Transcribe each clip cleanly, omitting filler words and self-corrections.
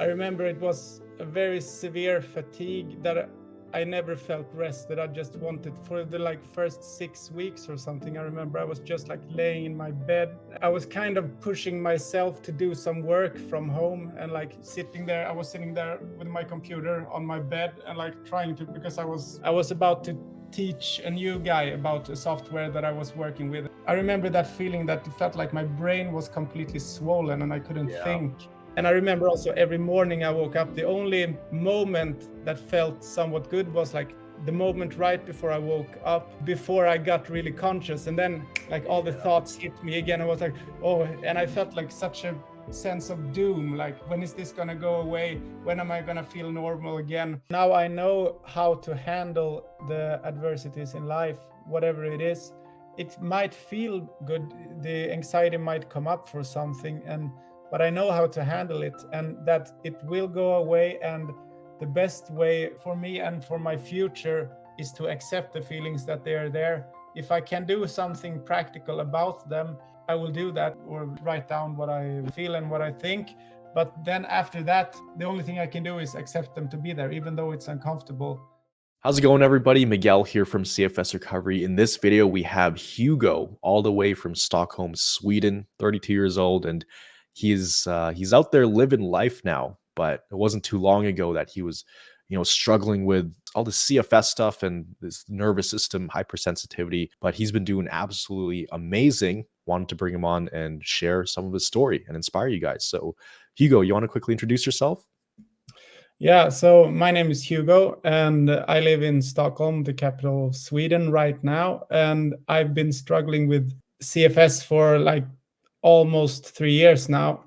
remember it was a very severe fatigue that I never felt rest, that I just wanted for the first 6 weeks or something. I remember I was just laying in my bed. I was kind of pushing myself to do some work from home and sitting there. I was sitting there with my computer on my bed and trying to, because I was about to teach a new guy about a software that I was working with. I remember that feeling that it felt like my brain was completely swollen and I couldn't think. And I remember also every morning I woke up, the only moment that felt somewhat good was the moment right before I woke up, before I got really conscious. And then all the thoughts hit me again. I was oh, and I felt such a sense of doom. When is this gonna go away? When am I gonna feel normal again? Now I know how to handle the adversities in life, whatever it is. It might feel good. The anxiety might come up for something, but I know how to handle it, and that it will go away. And the best way for me and for my future is to accept the feelings that they are there. If I can do something practical about them, I will do that, or write down what I feel and what I think. But then after that, the only thing I can do is accept them to be there, even though it's uncomfortable. How's it going, everybody? Miguel here from CFS Recovery. In this video, we have Hugo, all the way from Stockholm, Sweden, 32 years old, and he's out there living life now. But it wasn't too long ago that he was, struggling with all the CFS stuff and this nervous system hypersensitivity. But he's been doing absolutely amazing. Wanted to bring him on and share some of his story and inspire you guys. So, Hugo, you want to quickly introduce yourself? Yeah, so my name is Hugo, and I live in Stockholm, the capital of Sweden right now. And I've been struggling with CFS for almost 3 years now.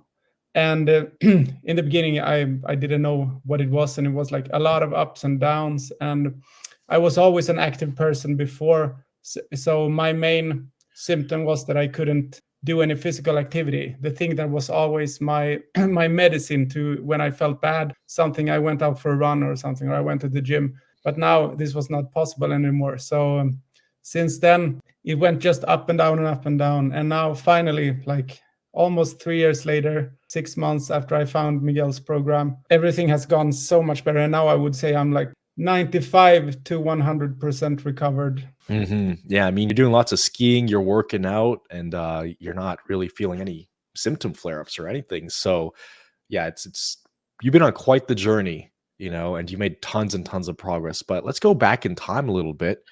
And in the beginning, I didn't know what it was, and it was a lot of ups and downs. And I was always an active person before, so my main symptom was that I couldn't do any physical activity. The thing that was always my medicine to when I felt bad, something, I went out for a run or something, or I went to the gym. But now this was not possible anymore. So since then, it went just up and down and up and down. And now finally, almost 3 years later, 6 months after I found Miguel's program, everything has gone so much better. And now I would say I'm 95 to 100% recovered. Mm-hmm. Yeah, I mean, you're doing lots of skiing, you're working out, and you're not really feeling any symptom flare-ups or anything. So, yeah, it's you've been on quite the journey, and you made tons and tons of progress. But let's go back in time a little bit,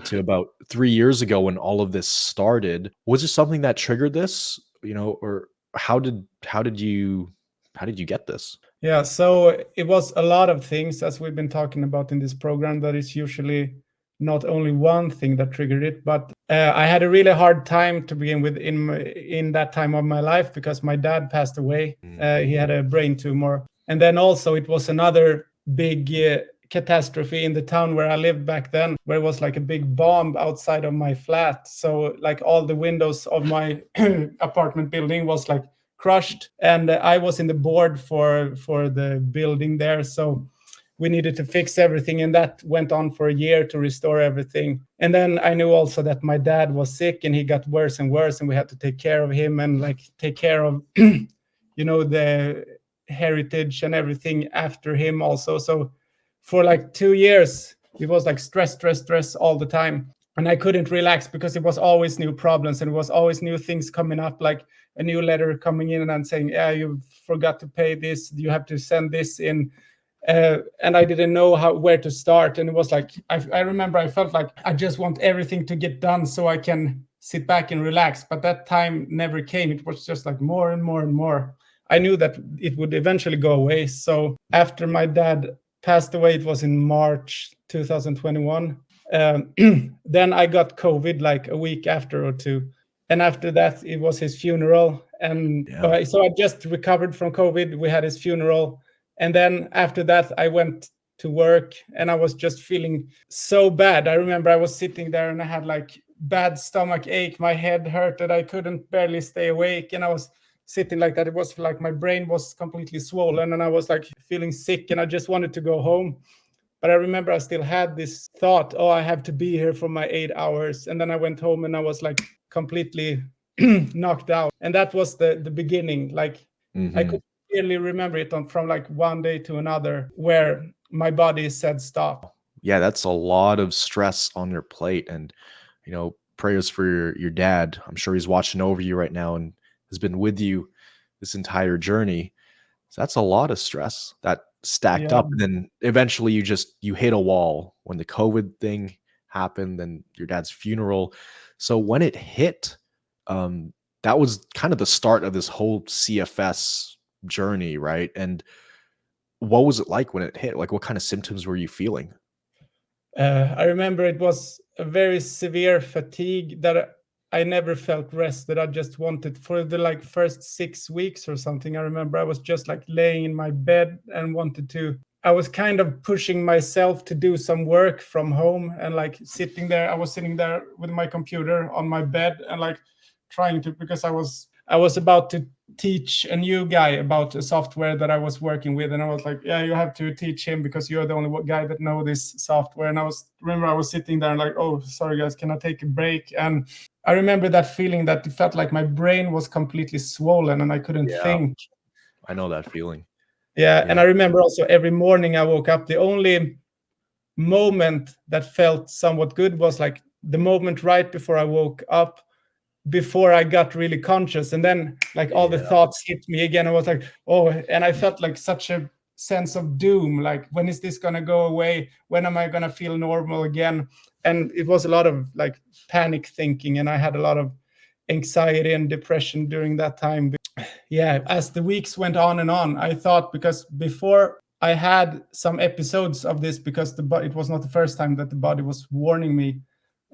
to about 3 years ago when all of this started. Was there something that triggered this, or how did you get this? Yeah, so it was a lot of things, as we've been talking about in this program, that is usually not only one thing that triggered it, but I had a really hard time to begin with in that time of my life, because my dad passed away. He had a brain tumor. And then also it was another big catastrophe in the town where I lived back then, where it was a big bomb outside of my flat. So all the windows of my apartment building was crushed, and I was in the board for the building there. So we needed to fix everything, and that went on for a year to restore everything. And then I knew also that my dad was sick, and he got worse and worse, and we had to take care of him and take care of the heritage and everything after him also. So for 2 years it was stress all the time, and I couldn't relax, because it was always new problems, and it was always new things coming up, a new letter coming in and saying, yeah, you forgot to pay this, you have to send this in. And I didn't know where to start. And it was I remember I felt I just want everything to get done so I can sit back and relax. But that time never came. It was just more and more and more. I knew that it would eventually go away. So after my dad passed away, it was in March 2021. Then I got COVID a week after or two. And after that, it was his funeral. And so I just recovered from COVID. We had his funeral. And then after that, I went to work, and I was just feeling so bad. I remember I was sitting there and I had bad stomach ache. My head hurt, and I couldn't barely stay awake. And I was sitting like that. It was my brain was completely swollen, and I was feeling sick, and I just wanted to go home. But I remember I still had this thought, oh, I have to be here for my 8 hours. And then I went home, and I was completely knocked out. And that was the beginning. I could clearly remember it from like one day to another where my body said stop. Yeah, that's a lot of stress on your plate, and prayers for your dad. I'm sure he's watching over you right now and has been with you this entire journey. So that's a lot of stress that stacked Yeah. up, and then eventually you hit a wall when the COVID thing happened, then your dad's funeral. So when it hit, um, that was kind of the start of this whole CFS journey, right? And what was it like when it hit? Like, what kind of symptoms were you feeling? I remember it was a very severe fatigue that I never felt rested. I just wanted for the like first 6 weeks or something. I remember I was just like laying in my bed and wanted to. I was kind of pushing myself to do some work from home and like sitting there. I was sitting there with my computer on my bed and like trying to, because I was about to teach a new guy about a software that I was working with, and I was like, yeah, you have to teach him because you're the only guy that know this software. And I was sitting there and like, oh, sorry guys, can I take a break? And I remember that feeling that it felt like my brain was completely swollen and I couldn't Yeah, think. I know that feeling. Yeah, and Yeah. I remember also every morning I woke up, the only moment that felt somewhat good was like the moment right before I woke up, before I got really conscious, and then like all the Yeah. thoughts hit me again. I was like, oh, and I felt like such a sense of doom. Like, when is this gonna go away? When am I gonna feel normal again? And it was a lot of like panic thinking, and I had a lot of anxiety and depression during that time. Yeah, as the weeks went on and on, I thought, because before I had some episodes of this, because it was not the first time that the body was warning me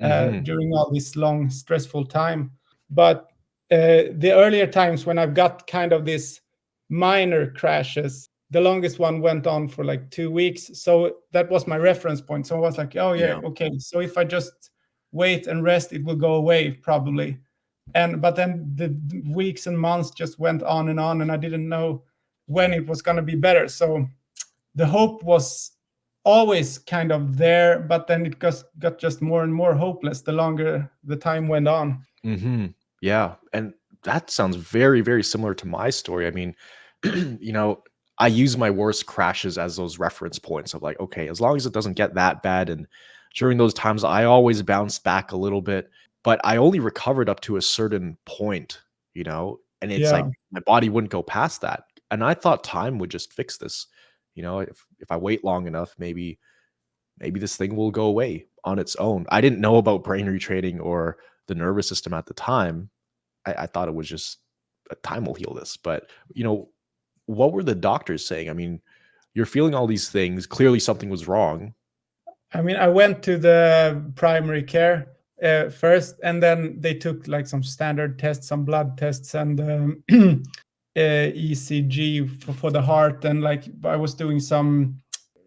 Mhm. during all this long stressful time. But the earlier times when I've got kind of this minor crashes, the longest one went on for like 2 weeks. So that was my reference point. So I was like, oh yeah, Yeah. okay. So if I just wait and rest, it will go away probably. But then the weeks and months just went on, and I didn't know when it was going to be better. So the hope was always kind of there, but then it got just more and more hopeless the longer the time went on. Mhm. Yeah, and that sounds very, very similar to my story. I mean, you know, I use my worst crashes as those reference points of like, okay, as long as it doesn't get that bad, and during those times, I always bounced back a little bit, but I only recovered up to a certain point, and it's Yeah. like my body wouldn't go past that. And I thought time would just fix this. If I wait long enough, maybe this thing will go away on its own. I didn't know about brain retraining or the nervous system at the time. I thought it was just time will heal this. But what were the doctors saying? I mean, you're feeling all these things. Clearly, something was wrong. I mean, I went to the primary care first, and then they took like some standard tests, some blood tests, and ECG for the heart. And like I was doing some,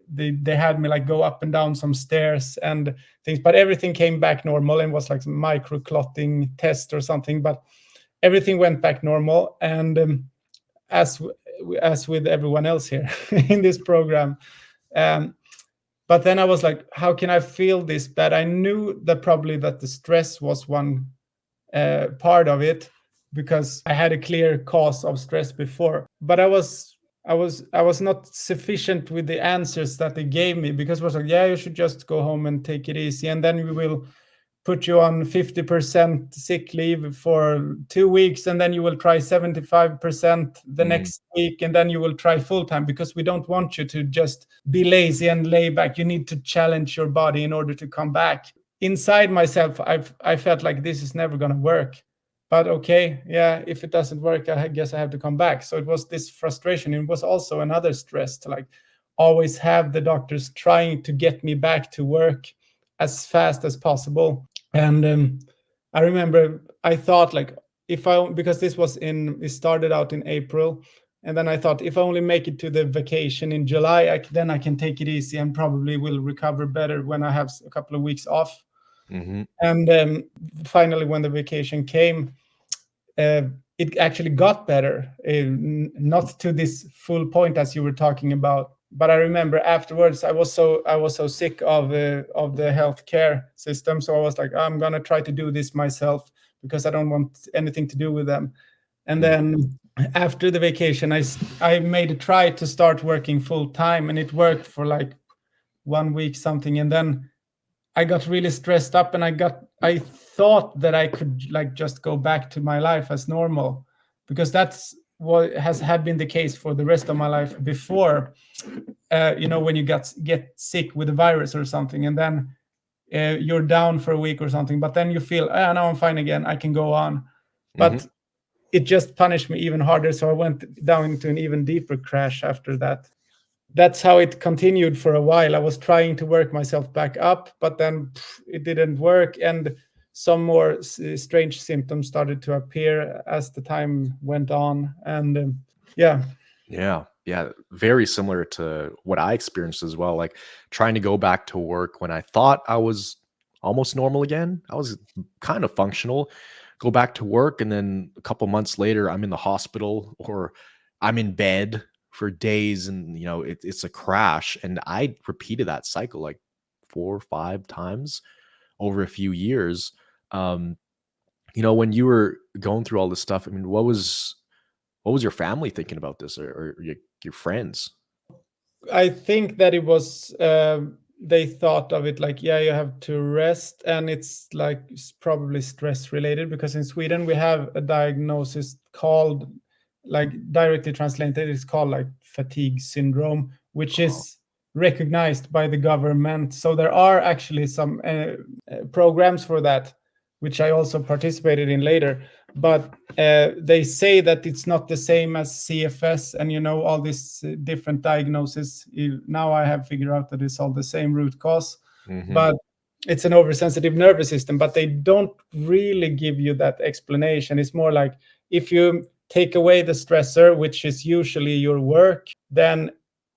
they had me like go up and down some stairs and things, but everything came back normal, and was like some micro clotting test or something. But everything went back normal, and as with everyone else here in this program. Um, but then I was like, how can I feel this bad? I knew that probably that the stress was one part of it, because I had a clear cause of stress before. But I was not sufficient with the answers that they gave me, because it was like, yeah, you should just go home and take it easy, and then we will put you on 50% sick leave for 2 weeks, and then you will try 75% the Mm, next week, and then you will try full time, because we don't want you to just be lazy and lay back. You need to challenge your body in order to come back. Inside myself, I felt like this is never going to work. But okay, yeah, if it doesn't work, I guess I have to come back. So it was this frustration. It was also another stress to like always have the doctors trying to get me back to work as fast as possible. And I remember I thought like, because it started out in April, and then I thought, if I only make it to the vacation in July, then I can take it easy and probably will recover better when I have a couple of weeks off. mhm, And finally, when the vacation came, uh, it actually got better, not to this full point as you were talking about. But I remember afterwards, I was so sick of the healthcare system. So I was like, I'm gonna try to do this myself, because I don't want anything to do with them. And mm. then after the vacation, I made a try to start working full time, and it worked for like 1 week something, and then I got really stressed up, and I thought that I could like just go back to my life as normal, because that's what has had been the case for the rest of my life before. When you get sick with a virus or something, and then you're down for a week or something, but then you feel, now I'm fine again, I can go on. Hmm. But it just punished me even harder, so I went down into an even deeper crash after that. That's how it continued for a while. I was trying to work myself back up, but then it didn't work, and some more strange symptoms started to appear as the time went on. And yeah. Yeah, very similar to what I experienced as well. Like trying to go back to work when I thought I was almost normal again. I was kind of functional. Go back to work, and then a couple months later, I'm in the hospital or I'm in bed for days, and it's a crash. And I repeated that cycle like 4 or 5 times over a few years. Um, when you were going through all this stuff, I mean, what was your family thinking about this, or your friends? I think that it was they thought of it like, yeah, you have to rest, and it's like probably stress related, because in Sweden we have a diagnosis called, like directly translated, it's called like fatigue syndrome, which Oh. is recognized by the government. So there are actually some programs for that, which I also participated in later. But they say that it's not the same as CFS, and all these different diagnoses. Now I have figured out that it's all the same root cause, Mhm. but it's an oversensitive nervous system. But they don't really give you that explanation. It's more like, if you take away the stressor, which is usually your work, then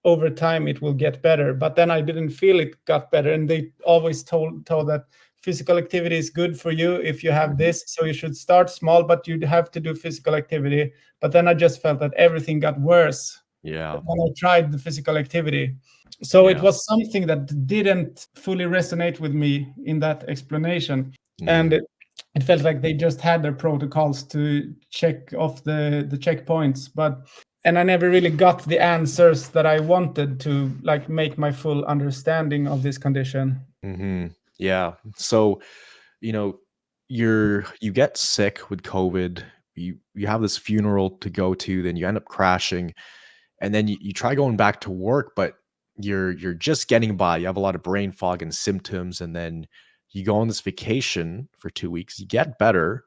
over time it will get better. But then I didn't feel it got better, and they always told that physical activity is good for you if you have this, so you should start small, but you'd have to do physical activity. But then I just felt that everything got worse Yeah, when I tried the physical activity. So it yeah. was something that didn't fully resonate with me in that explanation. And Mhm. it felt like they just had their protocols to check off the checkpoints, and I never really got the answers that I wanted to like make my full understanding of this condition. Mhm. Yeah. So, you know, you get sick with COVID, you have this funeral to go to, then you end up crashing, and then you try going back to work, but you're just getting by. You have a lot of brain fog and symptoms, and then you go on this vacation for 2 weeks, you get better,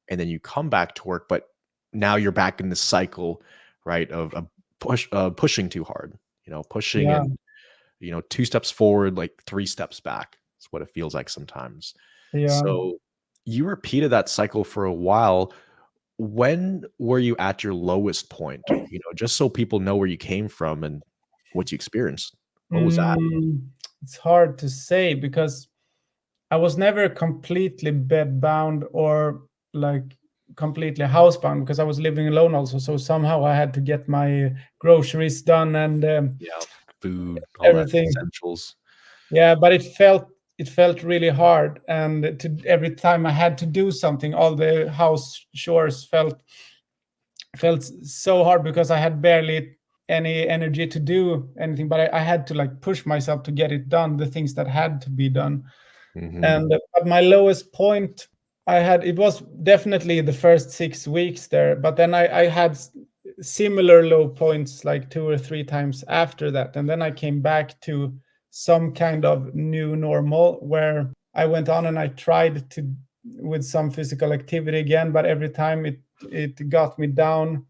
and then you come back to work, but now you're back in this cycle, right, of pushing too hard, pushing Yeah, and 2 steps forward, like 3 steps back. It's what it feels like sometimes. yeah. So, you repeated that cycle for a while. When were you at your lowest point? Just so people know where you came from and what you experienced. What was that? Mm, it's hard to say, because I was never completely bedbound or like completely housebound, because I was living alone also. So somehow I had to get my groceries done, and Yeah, food, all that everything. essentials. Yeah, but it felt really hard, and every time I had to do something, all the house chores felt so hard, because I had barely any energy to do anything, but I had to like push myself to get it done, the things that had to be done. Mhm, And at my lowest point, it was definitely the first 6 weeks there, but then I had similar low points like 2 or 3 times after that, and then I came back to some kind of new normal, where I went on and I tried to with some physical activity again, but every time it got me down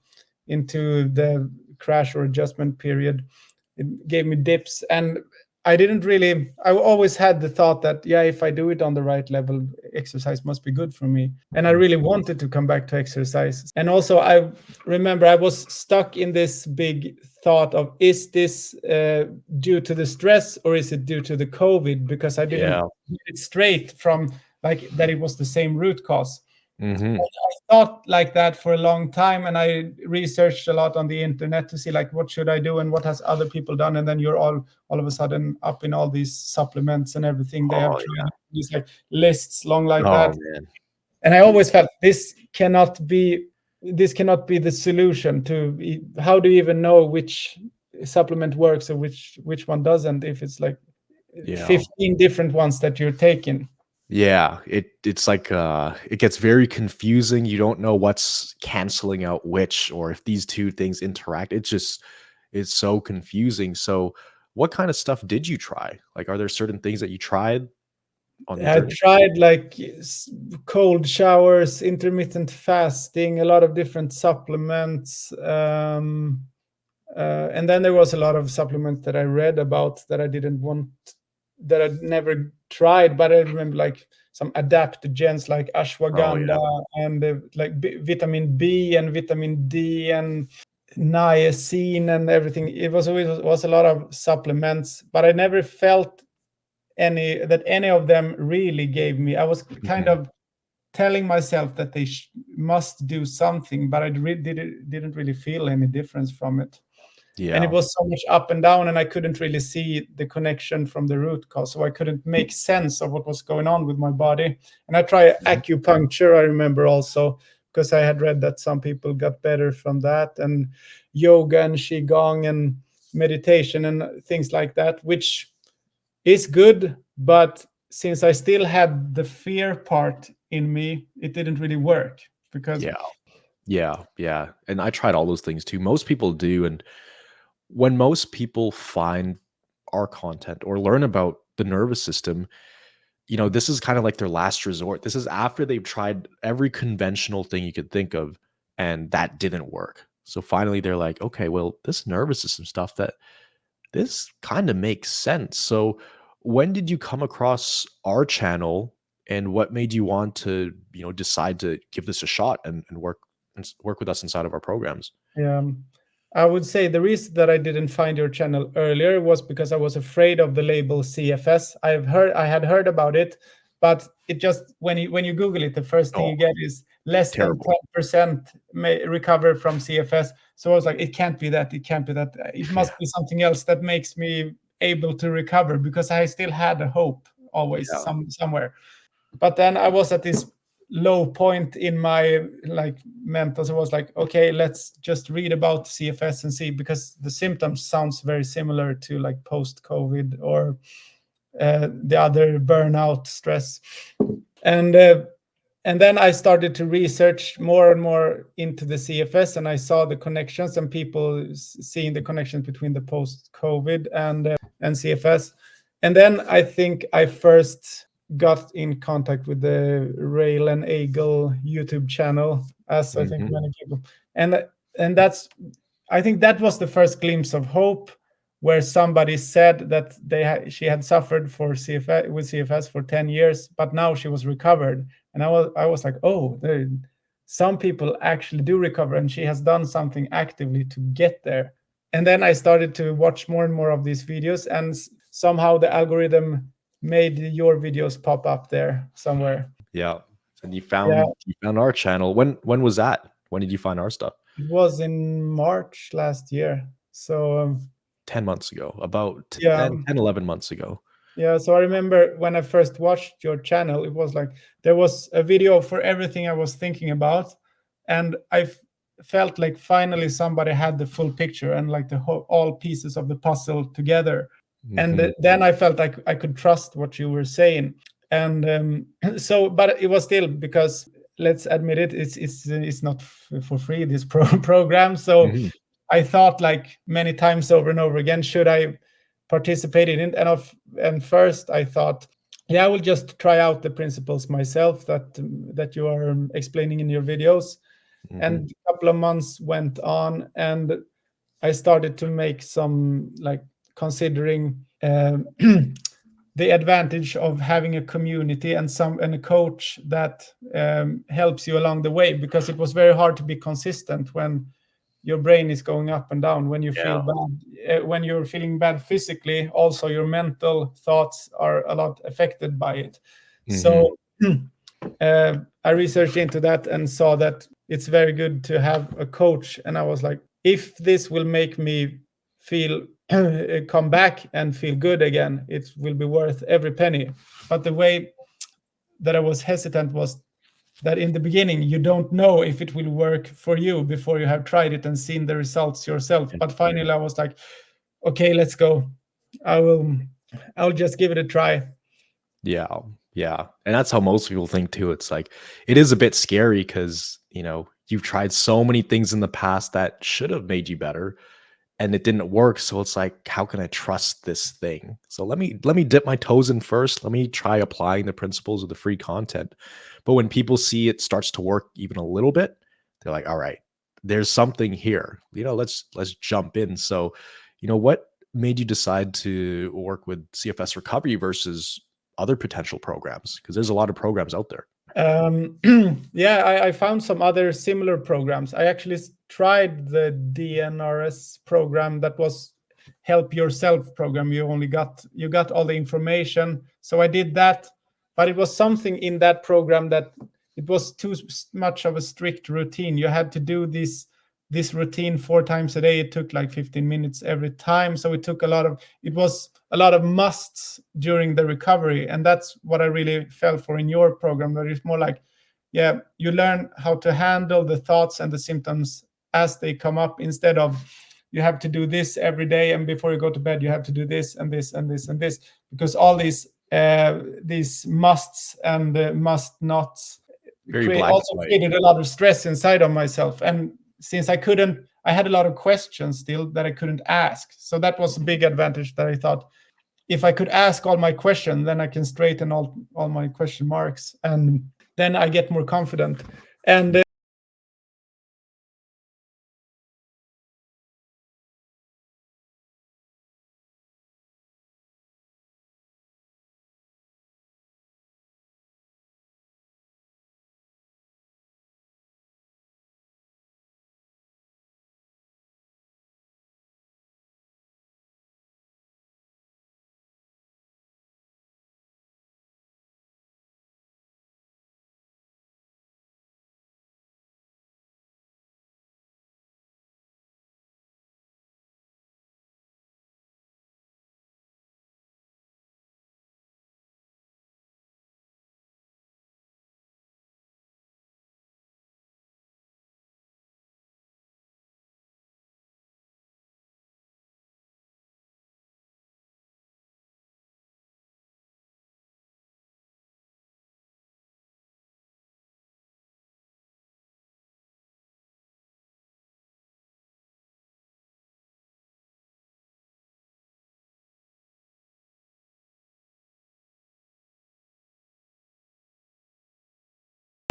into the crash or adjustment period. It gave me dips, and I always had the thought that, yeah, if I do it on the right level, exercise must be good for me. And I really wanted to come back to exercise. And also, I remember I was stuck in this big thought of, is this due to the stress, or is it due to the COVID? Because I didn't yeah, get it straight from like that it was the same root cause. mhm. Thought like that for a long time, and I researched a lot on the internet to see like what should I do and what has other people done. And then you're all of a sudden up in all these supplements and everything they have Oh, tried, yeah. these like lists long like that. Oh, man. And I always felt this cannot be this cannot be the solution to how do you even know which supplement works or which one doesn't if it's like Yeah. 15 different ones that you're taking. Yeah, it's like, it gets very confusing. You don't know what's canceling out which, or if these 2 things interact. It's so confusing. So, what kind of stuff did you try? Like, are there certain things that you tried on your I journey? tried like cold showers, intermittent fasting, a lot of different supplements. And then there was a lot of supplements that I read about that I didn't want, that I never tried, but I remember like some adaptogens like Oh, yeah. ashwagandha and like vitamin B and vitamin D and niacin and everything. It was always was a lot of supplements, but I never felt any of them really gave me. I was kind Mhm. of telling myself that they must do something, but I didn't really feel any difference from it. And it Yeah. was so much up and down, and I couldn't really see the connection from the root cause, so I couldn't make sense of what was going on with my body. And I tried Mhm. acupuncture, I remember, also because I had read that some people got better from that, and yoga and qigong and meditation and things like that, which is good, but since I still had the fear part in me, it didn't really work because Yeah. Yeah, yeah, and I tried all those things too. Most people do, and when most people find our content or learn about the nervous system, this is kind of like their last resort. This is after they've tried every conventional thing you could think of, and that didn't work. So finally, they're like, okay, well, this nervous system stuff, that this kind of makes sense. So when did you come across our channel, and what made you want to, decide to give this a shot and work with us inside of our programs? um, I would say the reason that I didn't find your channel earlier was because I was afraid of the label CFS. I had heard about it, but it just when you Google it, the first thing Oh, you get is less than terrible. 10% may recover from CFS. So I was like, it can't be that. It can't be that. It Yeah, must be something else that makes me able to recover, because I still had a hope always yeah. somewhere. But then I was at this low point in my like mental, so I was like, okay, let's just read about CFS and see, because the symptoms sounds very similar to like post COVID or the other burnout, stress. And uh, and then I started to research more and more into the CFS, and I saw the connections and people seeing the connection between the post COVID and CFS. And then I think I first got in contact with the Rail and Eagle YouTube channel, as I think Mhm. many people. And that's, I think that was the first glimpse of hope, where somebody said that she had suffered for CFS with CFS for 10 years, but now she was recovered. And I was like, oh, some people actually do recover, and she has done something actively to get there. And then I started to watch more and more of these videos, and somehow the algorithm made your videos pop up there somewhere. Yeah, and you Yeah, found our channel. When was that? When did you find our stuff? it was in March last year. So 10 months ago, about yeah, 10, 11 months ago. yeah. So I remember when I first watched your channel, it was like there was a video for everything I was thinking about, and felt like finally somebody had the full picture and like the whole, all pieces of the puzzle together. And Mhm. then I felt like I could trust what you were saying. And so, but it was still, because let's admit it, it's not for free, this program. So Mhm. I thought like many times over and over again, should I participate in it? And first I thought, yeah, I will just try out the principles myself that you are explaining in your videos. Mhm. And a couple of months went on, and I started to make some like considering the advantage of having a community and a coach that helps you along the way, because it was very hard to be consistent when your brain is going up and down, when you feel Yeah. bad, when you're feeling bad physically, also your mental thoughts are a lot affected by it. Mhm. So I researched into that and saw that it's very good to have a coach. And I was like, if this will make me feel come back and feel good again, it will be worth every penny. But the way that I was hesitant was that in the beginning you don't know if it will work for you before you have tried it and seen the results yourself. But finally I was like, okay, let's go. I'll just give it a try. Yeah. Yeah. And that's how most people think too. It's like, it is a bit scary because, you've tried so many things in the past that should have made you better and it didn't work. So it's like, how can I trust this thing? So let me dip my toes in first. Let me try applying the principles of the free content. But when people see it starts to work even a little bit, they're like, all right, there's something here. Let's jump in. So, what made you decide to work with CFS Recovery versus other potential programs? Because there's a lot of programs out there. Yeah, I found some other similar programs. I actually tried the DNRS program that was help yourself program. You got all the information. So I did that, but it was something in that program that it was too much of a strict routine. You had to do this routine 4 times a day. It took like 15 minutes every time. So it was a lot of musts during the recovery. And that's what I really fell for in your program. That it's more like, yeah, you learn how to handle the thoughts and the symptoms as they come up, instead of you have to do this every day, and before you go to bed you have to do this and this and this and this, because all these musts and must nots Very black and white. created a lot of stress inside of myself. And since I had a lot of questions still that I couldn't ask. So that was a big advantage, that I thought, if I could ask all my questions, then I can straighten all my question marks, and then I get more confident. And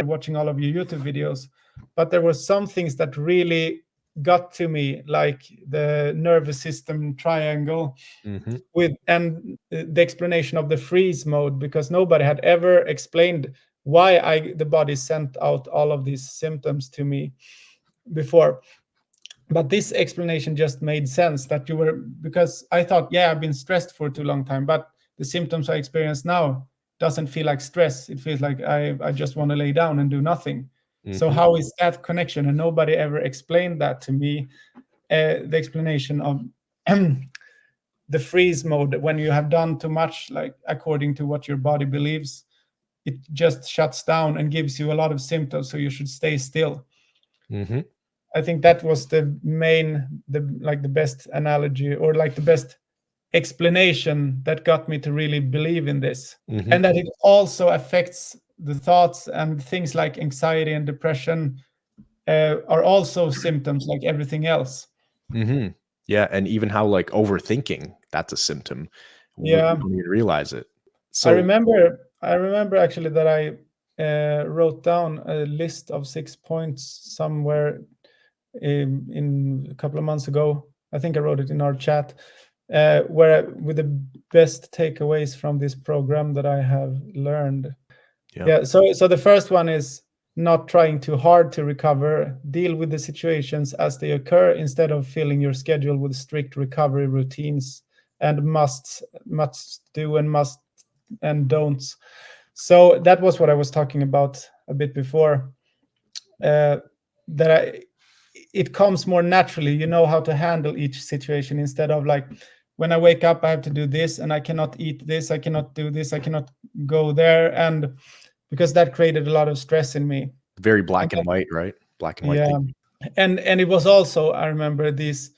watching all of your YouTube videos, but there were some things that really got to me, like the nervous system triangle, with and the explanation of the freeze mode, because nobody had ever explained why the body sent out all of these symptoms to me before. But this explanation just made sense, that because I thought, yeah, I've been stressed for too long time, but the symptoms I experience now doesn't feel like stress. It feels like I just want to lay down and do nothing. So how is that connection? And nobody ever explained that to me. The explanation of the freeze mode, when you have done too much, like according to what your body believes, it just shuts down and gives you a lot of symptoms. So you should stay still. I think that was the best analogy, or like the best explanation that got me to really believe in this. And that it also affects the thoughts, and things like anxiety and depression are also symptoms like everything else. Yeah, and even how like overthinking, that's a symptom. We Yeah. don't even realize it. I So remember actually that I wrote down a list of 6 points somewhere in a couple of months ago. I think I wrote it in our chat, with the best takeaways from this program that I have learned. Yeah. So the first one is not trying too hard to recover. Deal with the situations as they occur, instead of filling your schedule with strict recovery routines and must do and must and don'ts. So that was what I was talking about a bit before. It comes more naturally. You know how to handle each situation, instead of like, when I wake up, I have to do this, and I cannot eat this, I cannot do this, I cannot go there. And because that created a lot of stress in me. Very black and white, right? Black and white Yeah. thinking. And it was also, I remember these,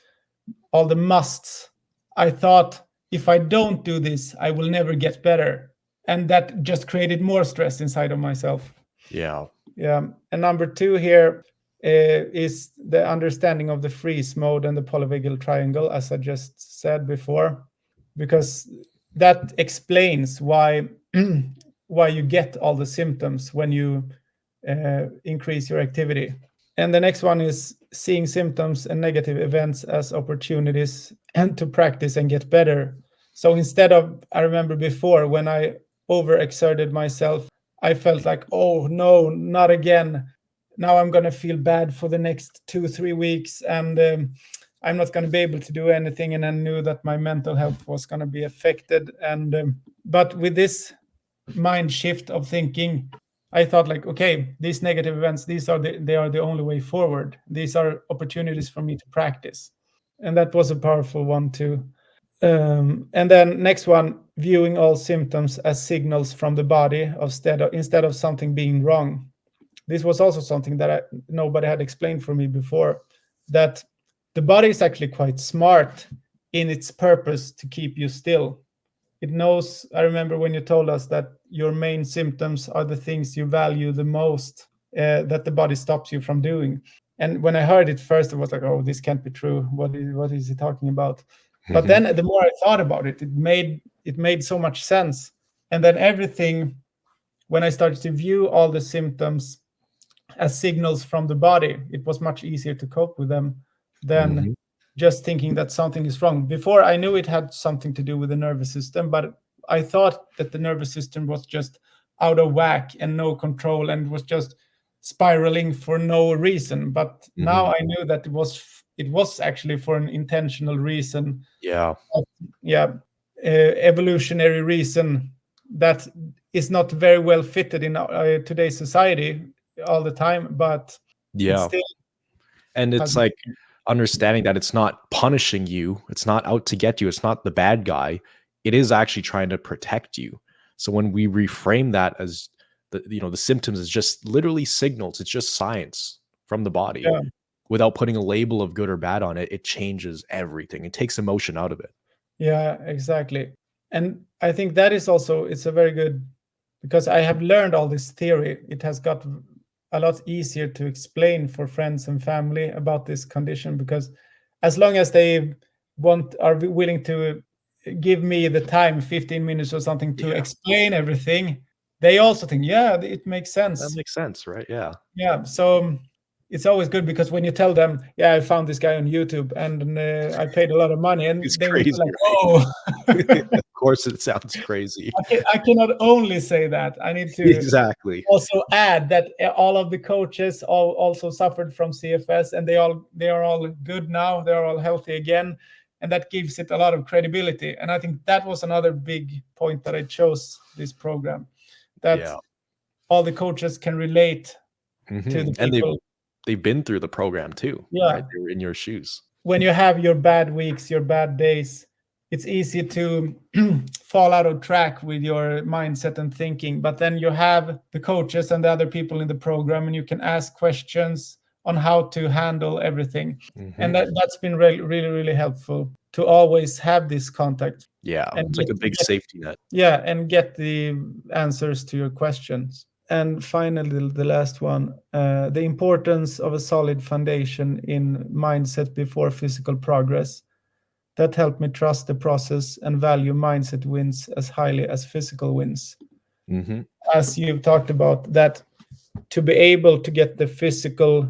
all the musts. I thought, if I don't do this, I will never get better. And that just created more stress inside of myself. Yeah. Yeah. And number 2 here is the understanding of the freeze mode and the polyvagal triangle, as I just said before, because that explains why why you get all the symptoms when you increase your activity. And the next one is seeing symptoms and negative events as opportunities and to practice and get better. So instead of, I remember before when I overexerted myself, I felt like, oh no, not again. Now I'm going to feel bad for the next 2-3 weeks, and I'm not going to be able to do anything. And I knew that my mental health was going to be affected. And but with this mind shift of thinking, I thought like, okay, these negative events, they are the only way forward. These are opportunities for me to practice. And that was a powerful one too. And then next one, viewing all symptoms as signals from the body instead of something being wrong. This was also something that nobody had explained for me before, that the body is actually quite smart in its purpose to keep you still. It knows. I remember when you told us that your main symptoms are the things you value the most, that the body stops you from doing. And when I heard it first, I was like, oh, this can't be true. What is he talking about? But then the more I thought about it, it made so much sense. And then everything, when I started to view all the symptoms as signals from the body, it was much easier to cope with them than just thinking that something is wrong. Before, I knew it had something to do with the nervous system, but I thought that the nervous system was just out of whack and no control and was just spiraling for no reason. But now I knew that it was actually for an intentional reason. Yeah. Yeah. Evolutionary reason that is not very well fitted in today's society all the time, but Yeah. still, and it's like understanding that it's not punishing you, it's not out to get you, it's not the bad guy, it is actually trying to protect you. So when we reframe that as the symptoms is just literally signals, it's just science from the body, without putting a label of good or bad on it, it changes everything. It takes emotion out of it. Yeah, exactly. And I think that is also, it's a very good, because I have learned all this theory, it has got a lot easier to explain for friends and family about this condition, because as long as they are willing to give me the time, 15 minutes or something, to explain everything, they also think, yeah, it makes sense. That makes sense, right? Yeah. Yeah. So it's always good, because when you tell them, yeah, I found this guy on YouTube and I paid a lot of money, and It's they crazy, will be like, right? oh. Of course it sounds crazy. I cannot only say that. I need to Exactly. also add that all of the coaches also suffered from CFS, and they are all good now. They are all healthy again, and that gives it a lot of credibility. And I think that was another big point that I chose this program, that all the coaches can relate to the and people. they've been through the program too. Yeah. Right? They were in your shoes. When you have your bad weeks, your bad days, it's easy to fall out of track with your mindset and thinking. But then you have the coaches and the other people in the program, and you can ask questions on how to handle everything. And that's been really, really helpful, to always have this contact. Yeah, it's like a big safety net. Yeah, and get the answers to your questions. And finally, the last one, the importance of a solid foundation in mindset before physical progress. That helped me trust the process and value mindset wins as highly as physical wins. As you've talked about, that to be able to get the physical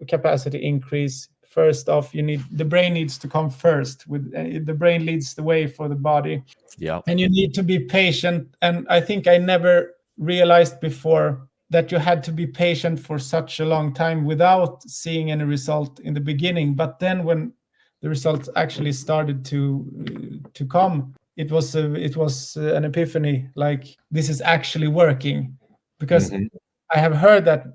capacity increase, first off, the brain needs to come first. With the brain leads the way for the body. Yeah. And you need to be patient. And I think I never realized before that you had to be patient for such a long time without seeing any result in the beginning. But then when the results actually started to come, it was an epiphany, like, this is actually working. Because I have heard that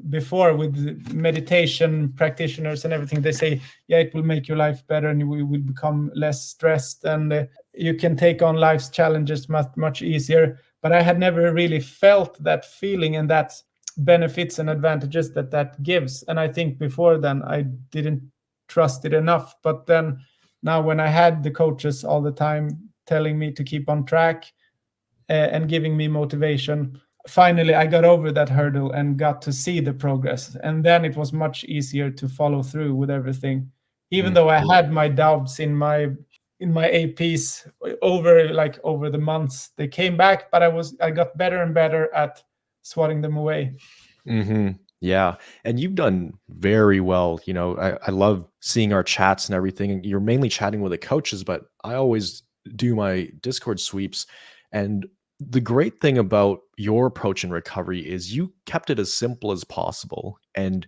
before with meditation practitioners and everything. They say, yeah, it will make your life better and you will become less stressed and you can take on life's challenges much easier. but I had never really felt that feeling and that benefits and advantages that that gives. And I think before then I didn't trust it enough. But then now when I had the coaches all the time telling me to keep on track, and giving me motivation, finally I got over that hurdle and got to see the progress. And then it was much easier to follow through with everything, even though I had my doubts in my APs over the months. They came back, but I got better and better at swatting them away. Yeah. And you've done very well. I love seeing our chats and everything. And you're mainly chatting with the coaches, but I always do my Discord sweeps. And the great thing about your approach in recovery is you kept it as simple as possible. And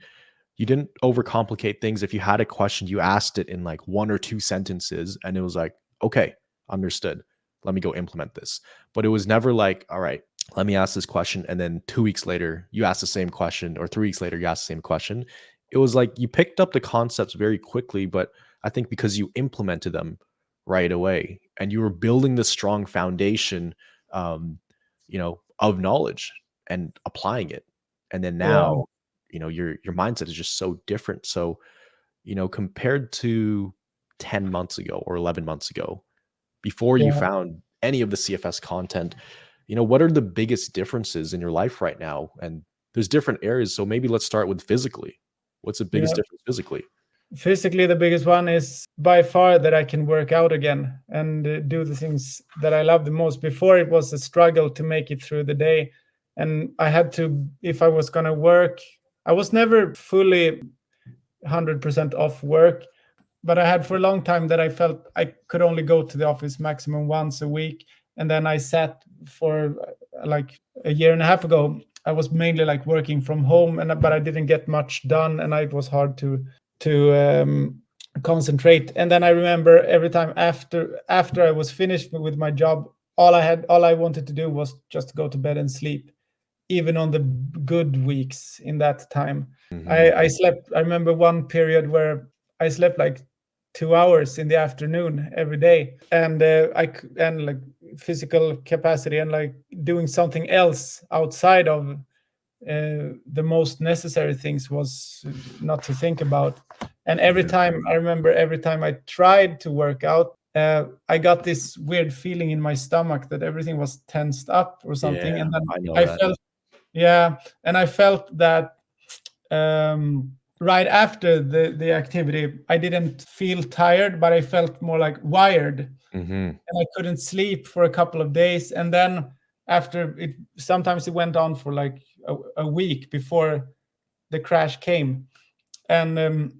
you didn't overcomplicate things. If you had a question, you asked it in like 1 or 2 sentences, and it was like, okay, understood. Let me go implement this. But it was never like, all right, let me ask this question. And then 2 weeks later, you ask the same question, or 3 weeks later, you ask the same question. It was like you picked up the concepts very quickly, but I think because you implemented them right away and you were building this strong foundation, of knowledge and applying it. And then Yeah, now, your mindset is just so different. So, compared to 10 months ago or 11 months ago, before you yeah, found any of the CFS content, what are the biggest differences in your life right now? And there's different areas. So maybe let's start with physically. What's the biggest yeah. difference physically? Physically, the biggest one is by far that I can work out again and do the things that I love the most. Before, it was a struggle to make it through the day. And I had to, if I was going to work, I was never fully 100% off work, but I had for a long time that I felt I could only go to the office maximum once a week. And then I sat for like a year and a half ago. I was mainly like working from home, but I didn't get much done, and it was hard to concentrate. And then I remember every time after I was finished with my job, all I wanted to do was just go to bed and sleep, even on the good weeks. In that time, I slept. I remember one period where I slept like 2 hours in the afternoon every day, and and like physical capacity and like doing something else outside of the most necessary things was not to think about. And every time I tried to work out, I got this weird feeling in my stomach that everything was tensed up or something. Yeah, And then I know I that. felt, yeah, and I felt that right after the activity, I didn't feel tired, but I felt more like wired, hmm and I couldn't sleep for a couple of days. And then after it, sometimes it went on for like a week before the crash came. And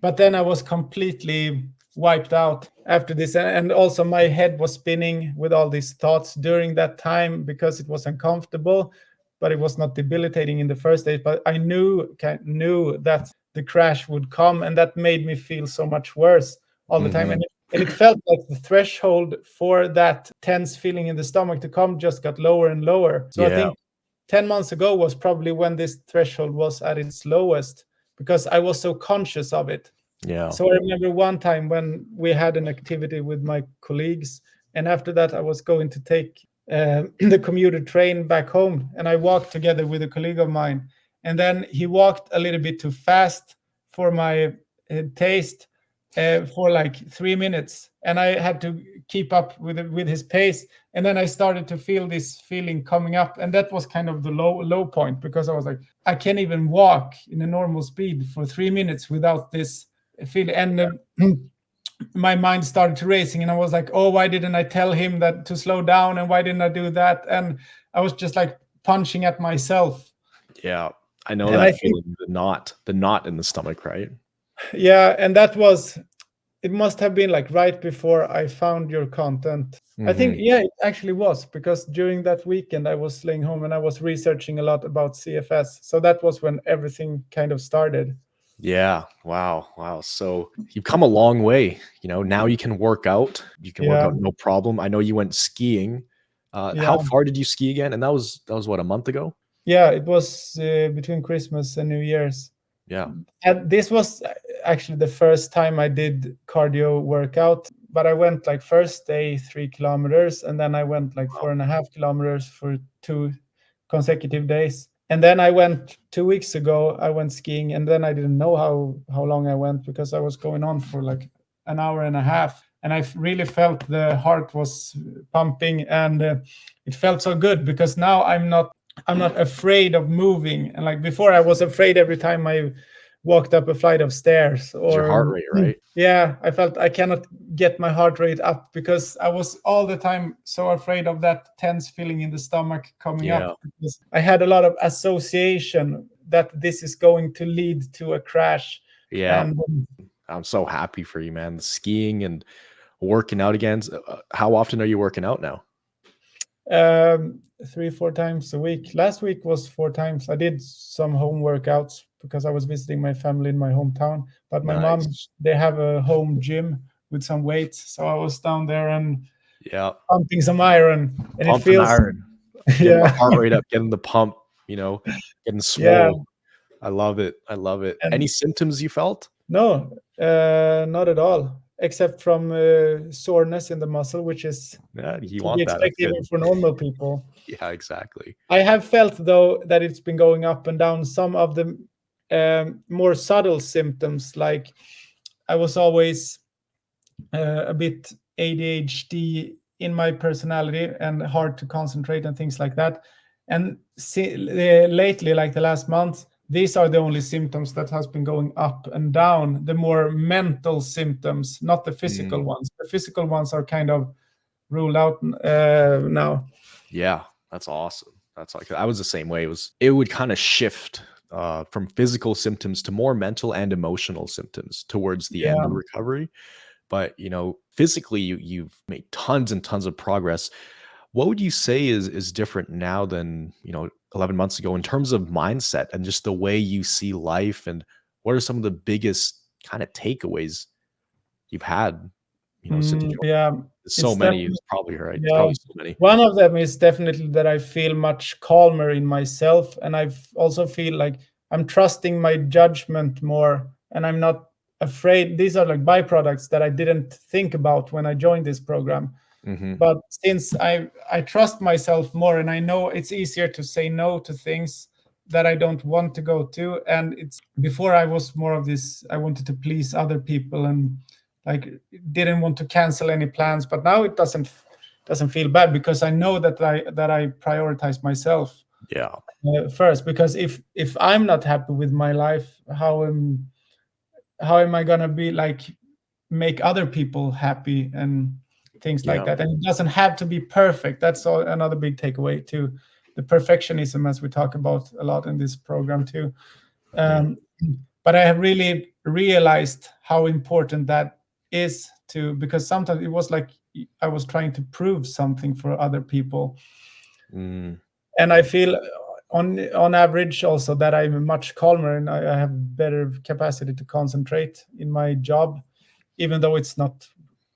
but then I was completely wiped out after this, and also my head was spinning with all these thoughts during that time because it was uncomfortable, but it was not debilitating in the first days. But I knew that the crash would come, and that made me feel so much worse all the time. hmm And it felt like the threshold for that tense feeling in the stomach to come just got lower and lower. So I Yeah. think 10 months ago was probably when this threshold was at its lowest, because I was so conscious of it. Yeah. So I remember one time when we had an activity with my colleagues, and after that I was going to take the commuter train back home, and I walked together with a colleague of mine, and then he walked a little bit too fast for my taste, for like 3 minutes, and I had to keep up with his pace. And then I started to feel this feeling coming up, and that was kind of the low point, because I was like, I can't even walk in a normal speed for 3 minutes without this feeling. And my mind started to racing, and I was like, oh, why didn't I tell him that to slow down, and why didn't I do that? And I was just like punching at myself. Yeah. I know And I that think, feeling, the knot in the stomach, right? yeah, and it must have been like right before I found your content. I think, hmm yeah, it actually was, because during that weekend I was staying home and I was researching a lot about CFS. So that was when everything kind of started. Yeah. Wow. Wow. So you've come a long way. Now you can work out. You can work Yeah, out no problem. I know you went skiing. How yeah, far did you ski again? And that was what, a month ago? yeah. It was between Christmas and New Year's. Yeah. And this was actually the first time I did cardio workout, but I went like first day 3 kilometers, and then I went like Wow. 4.5 kilometers for 2 consecutive days. And then I went 2 weeks ago, I went skiing, and then I didn't know how long I went because I was going on for like an hour and a half. And I really felt the heart was pumping, and it felt so good because now I'm not afraid of moving. And like before, I was afraid every time I walked up a flight of stairs, Is your or heart rate, right? yeah, I felt I cannot get my heart rate up because I was all the time so afraid of that tense feeling in the stomach coming Yeah. up, because I had a lot of association that this is going to lead to a crash. Yeah. And I'm so happy for you, man. Skiing and working out again. How often are you working out now? 3-4 times a week. Last week was 4 times. I did some home workouts because I was visiting my family in my hometown. But my mom, Nice. they have a home gym with some weights, so I was down there and Yeah. pumping some iron, and it Pumping feels, iron, getting the yeah, heart rate up, getting the pump, getting yeah. swole. I love it. I love it. Any And symptoms you felt? no, not at all, except from soreness in the muscle, which is Yeah, you to be want that. That's expected even good. for normal people. Yeah, exactly. I have felt though that it's been going up and down. Some of the more subtle symptoms, like I was always a bit ADHD in my personality and hard to concentrate and things like that. And lately, like the last month, these are the only symptoms that has been going up and down. The more mental symptoms, not the physical Mm, ones. The physical ones are kind of ruled out now. yeah, that's awesome. That's like I was the same way. It would kind of shift from physical symptoms to more mental and emotional symptoms towards the end of Yeah. recovery. But physically, you've made tons and tons of progress. What would you say is different now than 11 months ago in terms of mindset and just the way you see life? And what are some of the biggest kind of takeaways you've had, since you joined? Yeah, There's so it's many. definitely, It's probably right. It's yeah. probably so many. One of them is definitely that I feel much calmer in myself, and also feel like I'm trusting my judgment more, and I'm not afraid. These are like byproducts that I didn't think about when I joined this program. Hmm. But since I trust myself more, and I know it's easier to say no to things that I don't want to go to. And it's before I was more of this, I wanted to please other people and like didn't want to cancel any plans. But now it doesn't feel bad because I know that I prioritize myself Yeah. first. Because if I'm not happy with my life, how am I gonna be like make other people happy and things like Yeah. that? And it doesn't have to be perfect. That's another big takeaway too. The perfectionism, as we talk about a lot in this program too. Mm. Um, but I have really realized how important that is to, because sometimes it was like I was trying to prove something for other people, Mm. and I Mm. feel on average also that I'm much calmer, and I have better capacity to concentrate in my job, even though it's not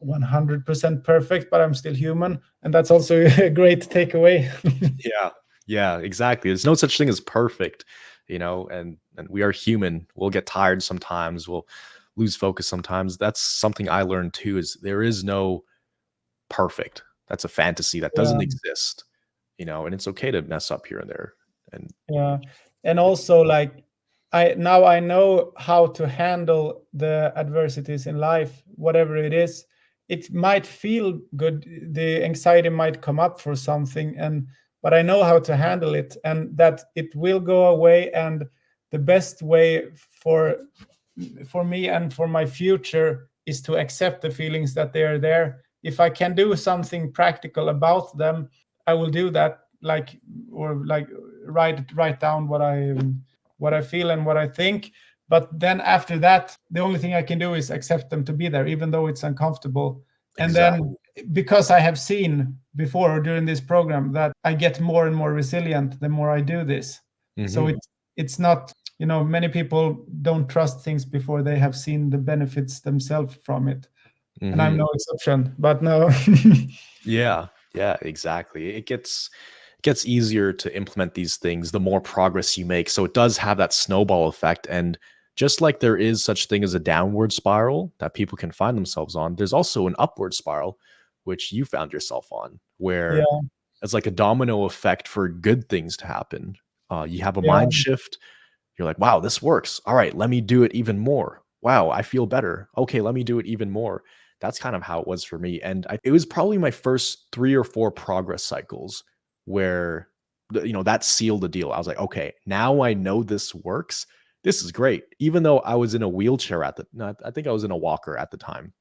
100% perfect, but I'm still human, and that's also a great takeaway. Yeah. Yeah, exactly. There's no such thing as perfect, and we are human. We'll get tired sometimes. We'll lose focus sometimes. That's something I learned too, is there is no perfect. That's a fantasy that Yeah, doesn't exist, and it's okay to mess up here and there. And yeah, and also like I know how to handle the adversities in life, whatever it is. It might feel good, the anxiety might come up for something, and but I know how to handle it, and that it will go away. And the best way for me and for my future is to accept the feelings that they are there. If I can do something practical about them, I will do that. Like, or like write down what I feel and what I think. But then after that, the only thing I can do is accept them to be there, even though it's uncomfortable. And exactly. then, because I have seen before during this program that I get more and more resilient the more I do this. So Hmm. it's not, many people don't trust things before they have seen the benefits themselves from it. And I'm Hmm. no exception. But no. Yeah. Yeah, exactly. It gets easier to implement these things the more progress you make. So it does have that snowball effect. And just like there is such thing as a downward spiral that people can find themselves on, there's also an upward spiral, which you found yourself on, where Yeah, it's like a domino effect for good things to happen. You have a yeah, mind shift. You're like, wow, this works. All right, let me do it even more. Wow, I feel better. Okay, let me do it even more. That's kind of how it was for me. And it was probably my first 3 or 4 progress cycles where, that sealed the deal. I was like, okay, now I know this works. This is great. Even though I was in a wheelchair no, I think I was in a walker at the time.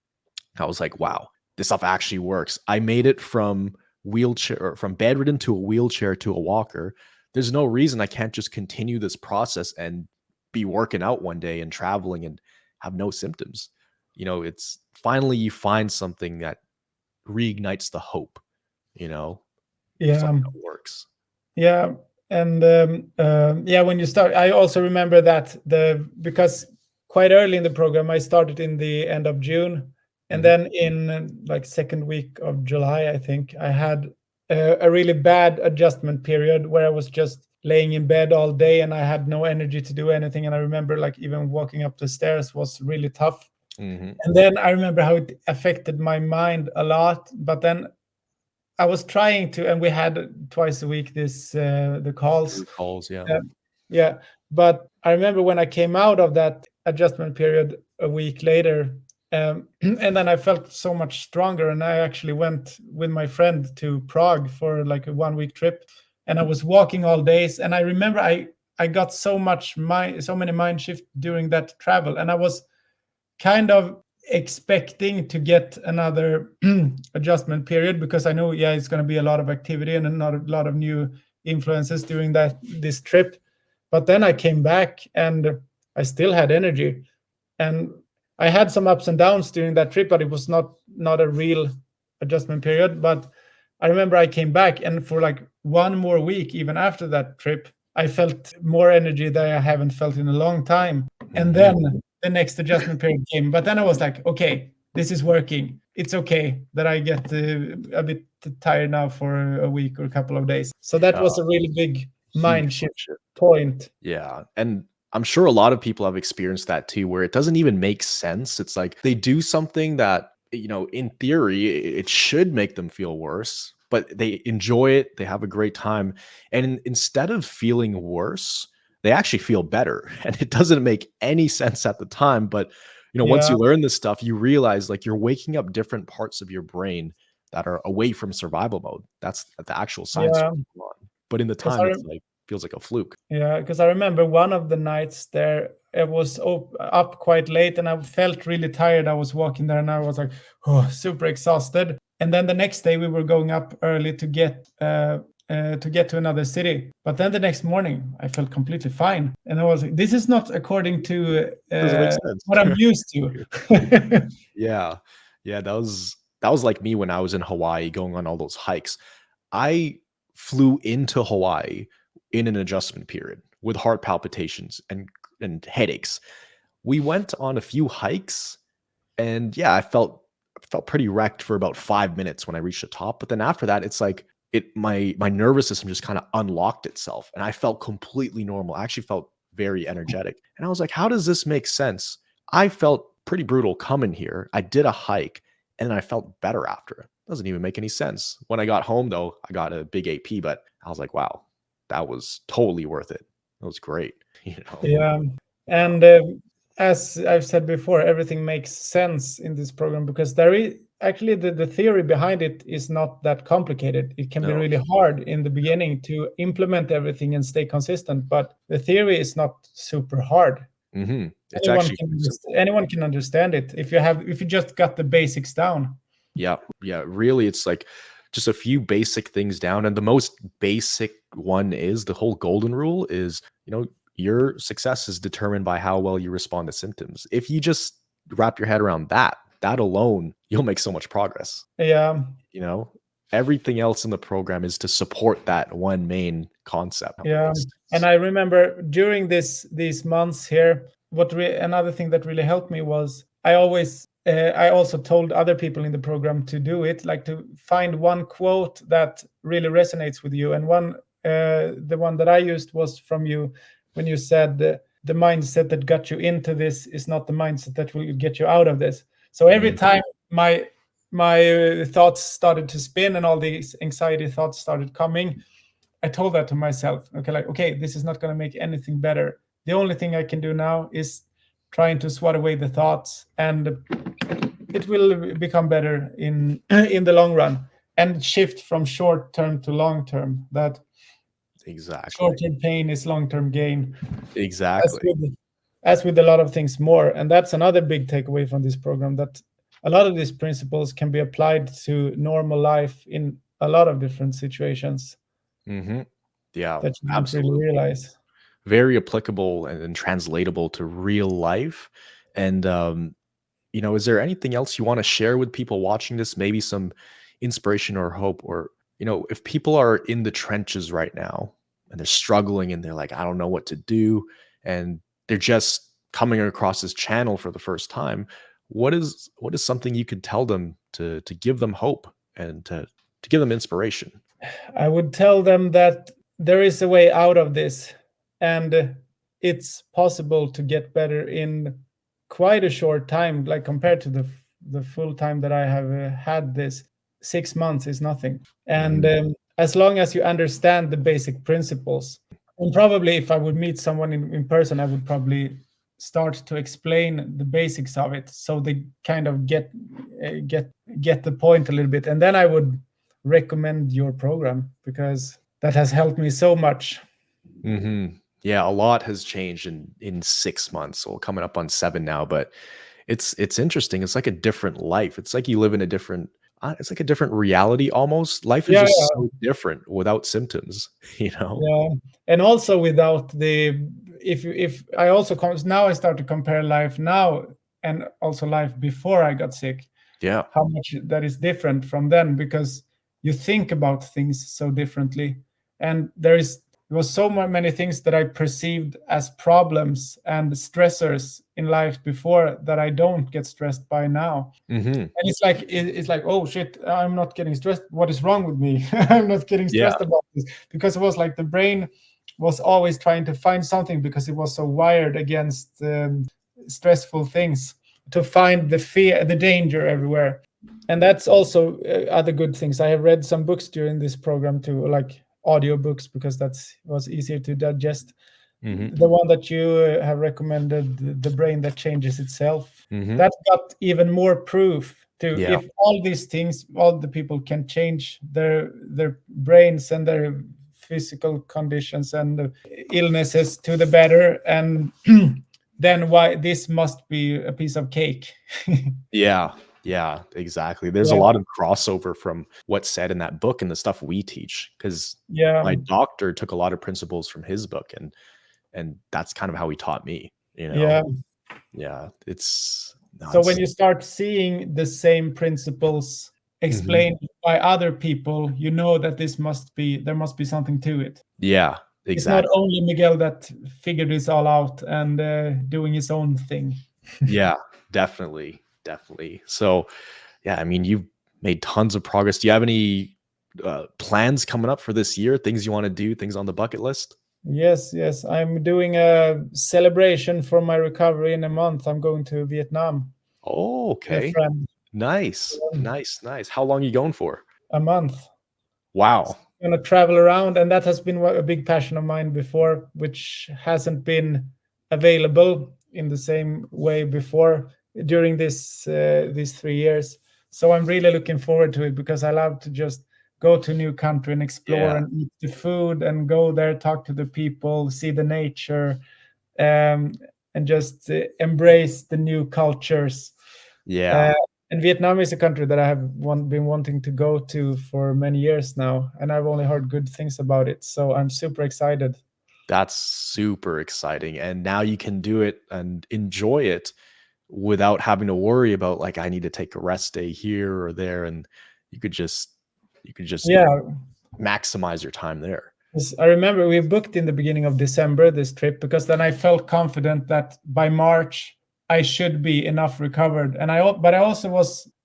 I was like, wow, this stuff actually works. I made it from wheelchair or from bedridden to a wheelchair to a walker. There's no reason I can't just continue this process and be working out one day and traveling and have no symptoms. It's finally you find something that reignites the hope, you know, yeah. something that works. Yeah, and yeah, when you start, I also remember that because quite early in the program, I started in the end of June, and Mhm. then in like second week of July, I think I had a really bad adjustment period where I was just laying in bed all day and I had no energy to do anything. And I remember like even walking up the stairs was really tough. Mhm. And then I remember how it affected my mind a lot. But then I was trying to, and we had twice a week the calls. Group calls, yeah. Uh, yeah, but I remember when I came out of that adjustment period a week later, and then I felt so much stronger. And I actually went with my friend to Prague for like a 1 week trip, and I was walking all days. And I remember I got so many mind shift during that travel, and I was kind of expecting to get another adjustment period because I know, yeah, it's going to be a lot of activity and not a lot of new influences during this trip. But then I came back and I still had energy, and I had some ups and downs during that trip, but it was not a real adjustment period. But I remember I came back, and for like one more week, even after that trip, I felt more energy that I haven't felt in a long time. And Mhm. then the next adjustment period came. But then I was like, okay, this is working. It's okay that I get a bit tired now for a week or a couple of days. So that Yeah, was a really big huge mind mind shift shift. point. Yeah. And I'm sure a lot of people have experienced that too, where it doesn't even make sense. It's like they do something that, in theory, it should make them feel worse, but they enjoy it. They have a great time. And instead of feeling worse, they actually feel better. And it doesn't make any sense at the time. But, once Yeah, you learn this stuff, you realize like you're waking up different parts of your brain that are away from survival mode. That's the actual science yeah. going on. But in the Because time, it's like, feels like a fluke. yeah, because I remember one of the nights there, it was up quite late and I felt really tired. I was walking there and I was like, oh, super exhausted. And then the next day we were going up early to get to another city. But then the next morning I felt completely fine, and I was like, this is not according to Doesn't make sense. what I'm used to. Yeah. Yeah, that was like me when I was in Hawaii going on all those hikes. I flew into Hawaii in an adjustment period with heart palpitations and headaches. We went on a few hikes and yeah, I felt pretty wrecked for about 5 minutes when I reached the top, but then after that, it's like my nervous system just kinda unlocked itself, and I felt completely normal. I actually felt very energetic, and I was like, "How does this make sense?" I felt pretty brutal coming here. I did a hike, and then I felt better after it. Doesn't even make any sense. When I got home, though, I got a big AP, but I was like, "Wow, that was totally worth it." It was great, you know? Yeah, Yeah. and as I've said before, everything makes sense in this program because there is actually the theory behind it is not that complicated. It can be No. really hard in the beginning to implement everything and stay consistent, but the theory is not super hard. Mhm. It's actually pretty simple. Anyone can understand it if you just got the basics down. Yeah, yeah, really, it's like just a few basic things down, and the most basic one is the whole golden rule is, your success is determined by how well you respond to symptoms. If you just wrap your head around that alone, you'll make so much progress, Yeah, you know? Everything else in the program is to support that one main concept at yeah, least. and I remember during these months here, another thing that really helped me was I also told other people in the program to do it, like to find one quote that really resonates with you. And the one that I used was from you when you said, the mindset that got you into this is not the mindset that will get you out of this. So every time my thoughts started to spin and all these anxiety thoughts started coming, I told that to myself. Okay, like, okay, this is not going to make anything better. The only thing I can do now is trying to swat away the thoughts, and it will become better in in the long run, and shift from short term to long term. That Exactly. short term pain is long term gain. As Exactly. with as with a lot of things more, and that's another big takeaway from this program, that a lot of these principles can be applied to normal life in a lot of different situations Hmm. Yeah, that you don't really absolutely. realize. Very applicable and translatable to real life. And is there anything else you want to share with people watching this? Maybe some inspiration or hope, or if people are in the trenches right now and they're struggling and they're like, I don't know what to do, and they're just coming across this channel for the first time, what is something you could tell them to give them hope and to give them inspiration? I would tell them that there is a way out of this, and it's possible to get better in quite a short time. Like, compared to the full time that I have had this, 6 months is nothing. And Mhm. as long as you understand the basic principles, and probably if I would meet someone in person, I would probably start to explain the basics of it, so they kind of get the point a little bit, and then I would recommend your program, because that has helped me so much. Yeah, a lot has changed in 6 months. Well, coming up on 7 now, but it's interesting. It's like a different life. It's like you live in a different. It's like a different reality almost. Life is Yeah, just so different without symptoms. You know. yeah, and also without the, if I also now I start to compare life now and also life before I got sick, Yeah. how much that is different from then, because you think about things so differently, and there was so many things that I perceived as problems and stressors in life before that I don't get stressed by now. Hmm. And it's like, oh shit, I'm not getting stressed, what is wrong with me? I'm not getting Yeah. stressed about this, because it was like the brain was always trying to find something, because it was so wired against stressful things, to find the fear, the danger everywhere. And that's also other good things. I have read some books during this program too, like audiobooks, because that's was easier to digest. Hmm. The one that you have recommended, the brain that changes itself, Hmm. that got even more proof to, Yeah. if all these things, all the people can change their brains and their physical conditions and illnesses to the better, and then why this must be a piece of cake. Yeah. Yeah. Exactly. There's a Yeah, lot of crossover from what's said in that book and the stuff we teach, because yeah, my doctor took a lot of principles from his book, and that's kind of how he taught me. You know. yeah. Yeah. It's no. So when It's. you start seeing the same principles Mhm. explained by other people, you know that there must be something to it. Yeah. It's not Exactly. only Miguel that figured this all out and doing his own thing. Yeah, definitely, definitely. So, yeah, I mean, you've made tons of progress. Do you have any plans coming up for this year? Things you want to do? Things on the bucket list? Yes, yes. I'm doing a celebration for my recovery in a month. I'm going to Vietnam Oh, with a okay. friend. Nice, nice, nice. How long are you going for? A month. Wow. Gonna travel around, and that has been a big passion of mine before, which hasn't been available in the same way before during these 3 years. So I'm really looking forward to it, because I love to just go to a new country and explore Yeah, and eat the food and go there, talk to the people, see the nature, um, and just embrace the new cultures. yeah. Uh, and Vietnam is a country that I have been wanting to go to for many years now, and I've only heard good things about it. So I'm super excited. That's super exciting. And now you can do it and enjoy it without having to worry about, like, I need to take a rest day here or there, and you could just you could just Yeah, maximize your time there. I remember we booked in the beginning of December this trip, because then I felt confident that by March I should be enough recovered. But I also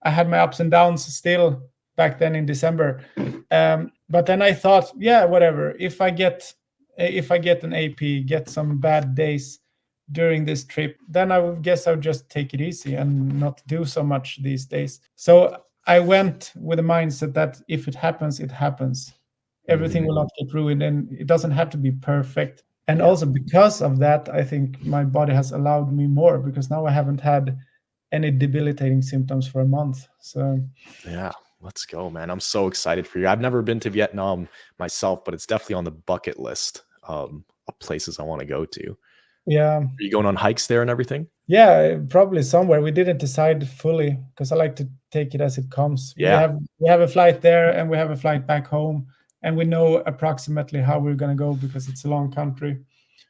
I had my ups and downs still back then in December. But then I thought, yeah, whatever. If I get an AP, get some bad days, during this trip, then I would guess I would just take it easy and not do so much these days. So I went with the mindset that if it happens, it happens. Everything Mhm. will not get ruined, and it doesn't have to be perfect. And Yeah. also because of that, I think my body has allowed me more, because now I haven't had any debilitating symptoms for a month. So Yeah. Let's go, man. I'm so excited for you. I've never been to Vietnam myself, but it's definitely on the bucket list of places I want to go to. yeah, Are you going on hikes there and everything? yeah, probably somewhere. We didn't decide fully because I like to take it as it comes. Yeah. We have a flight there and we have a flight back home, and we know approximately how we're gonna go because it's a long country from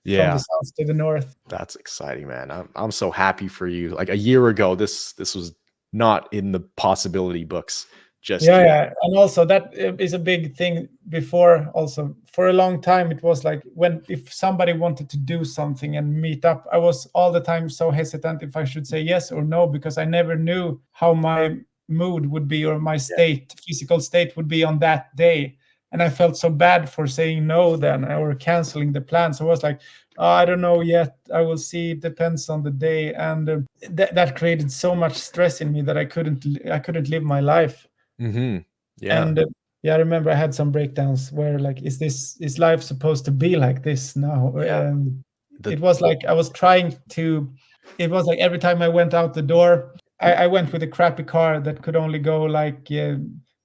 the Yeah. south to the north. That's exciting, man. I'm so happy for you. Like a year ago, this was not in the possibility books just Yeah, yet. yeah, and also that is a big thing. Before, also for a long time, it was like when if somebody wanted to do something and meet up, I was all the time so hesitant if I should say yes or no, because I never knew how my mood would be or my Yeah. state, physical state would be on that day. And I felt so bad for saying no then or canceling the plan. So I was like, oh, I don't know yet. I will see. It depends on the day, and that created so much stress in me that I couldn't live my life. Mhm. Yeah. And yeah, I remember I had some breakdowns where like, is life supposed to be like this now? Yeah. The It was like I was trying to. It was like every time I went out the door, I went with a crappy car that could only go like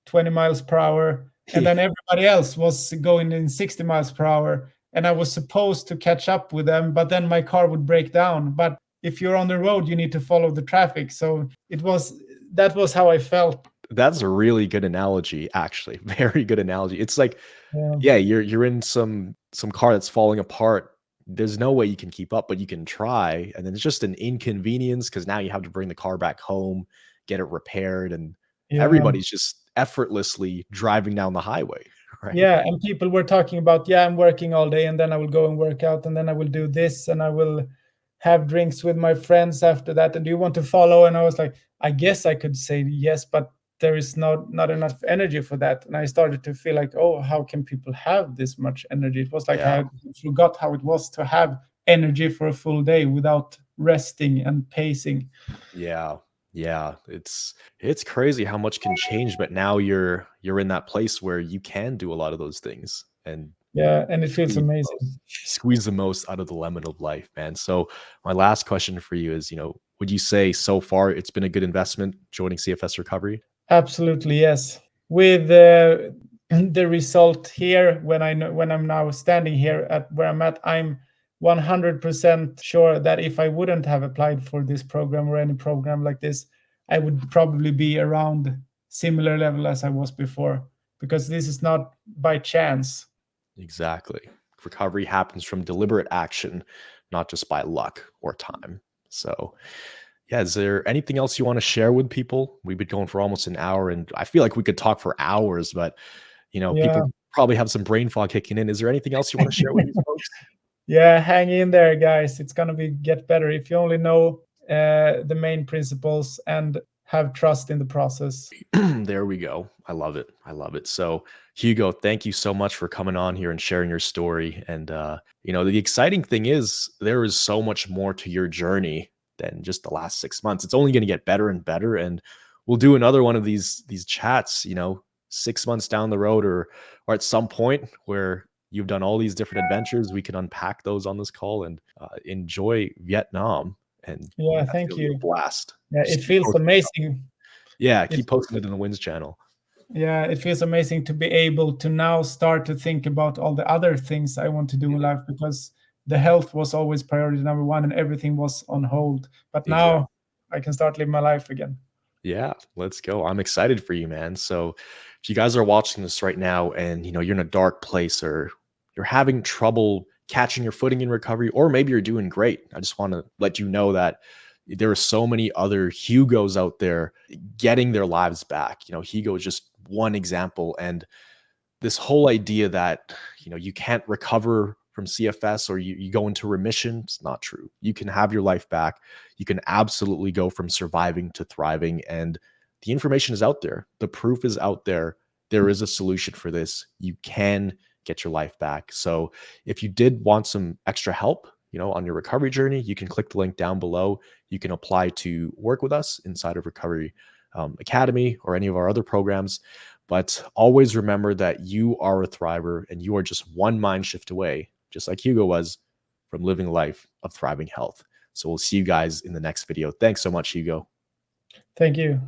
20 miles per hour, and then everybody else was going in 60 miles per hour, and I was supposed to catch up with them, but then my car would break down. But if you're on the road, you need to follow the traffic. So that was how I felt. that's a really good analogy, actually. Very good analogy. It's like, Yeah. yeah, you're in some car that's falling apart. There's no way you can keep up, but you can try, and then it's just an inconvenience because now you have to bring the car back home, get it repaired, and Yeah. everybody's just effortlessly driving down the highway, right? Yeah, and people were talking about, yeah, I'm working all day and then I will go and work out and then I will do this and I will have drinks with my friends after that. And do you want to follow? And I was like, I guess I could say yes, but there is not enough energy for that. And I started to feel like, oh, how can people have this much energy? It was like Yeah. I forgot how it was to have energy for a full day without resting and pacing. Yeah. Yeah, it's crazy how much can change, but now you're in that place where you can do a lot of those things and Yeah, and it feels squeeze the most amazing. squeeze the most out of the lemon of life, man. So my last question for you is, would you say so far it's been a good investment joining CFS Recovery? Absolutely, yes. With the result here, when I'm now standing here at where I'm at, I'm 100% sure that if I wouldn't have applied for this program or any program like this, I would probably be around similar level as I was before, because this is not by chance. Exactly. Recovery happens from deliberate action, not just by luck or time. So, yeah, is there anything else you want to share with people? We've been going for almost an hour and I feel like we could talk for hours, but Yeah. people probably have some brain fog kicking in. Is there anything else you want to share with these folks? Yeah, hang in there, guys. It's gonna be get better if you only know the main principles and have trust in the process. There we go. I love it. I love it. So, Hugo, thank you so much for coming on here and sharing your story. And the exciting thing is there is so much more to your journey than just the last 6 months. It's only going to get better and better. And we'll do another one of these chats, 6 months down the road or at some point where you've done all these different adventures. We can unpack those on this call and enjoy Vietnam. And Yeah, that's thank gonna be a you. blast. Yeah, Just it keep feels posting stuff. amazing. Yeah, It keep posting it in the Wins channel. yeah, it feels amazing to be able to now start to think about all the other things I want to do in Mhm. life, because the health was always priority number one and everything was on hold. But Exactly. now I can start living my life again. Yeah, let's go. I'm excited for you, man. So, if you guys are watching this right now and you're in a dark place or you're having trouble catching your footing in recovery, or maybe you're doing great, I just want to let you know that there are so many other Hugos out there getting their lives back. Hugo is just one example, and this whole idea that you can't recover from CFS or you go into remission, it's not true. You can have your life back. You can absolutely go from surviving to thriving, and the information is out there. The proof is out there. There is a solution for this. You can get your life back. So if you did want some extra help, on your recovery journey, you can click the link down below. You can apply to work with us inside of Recovery Academy or any of our other programs. But always remember that you are a thriver and you are just one mind shift away, just like Hugo was, from living a life of thriving health. So we'll see you guys in the next video. Thanks so much, Hugo. Thank you.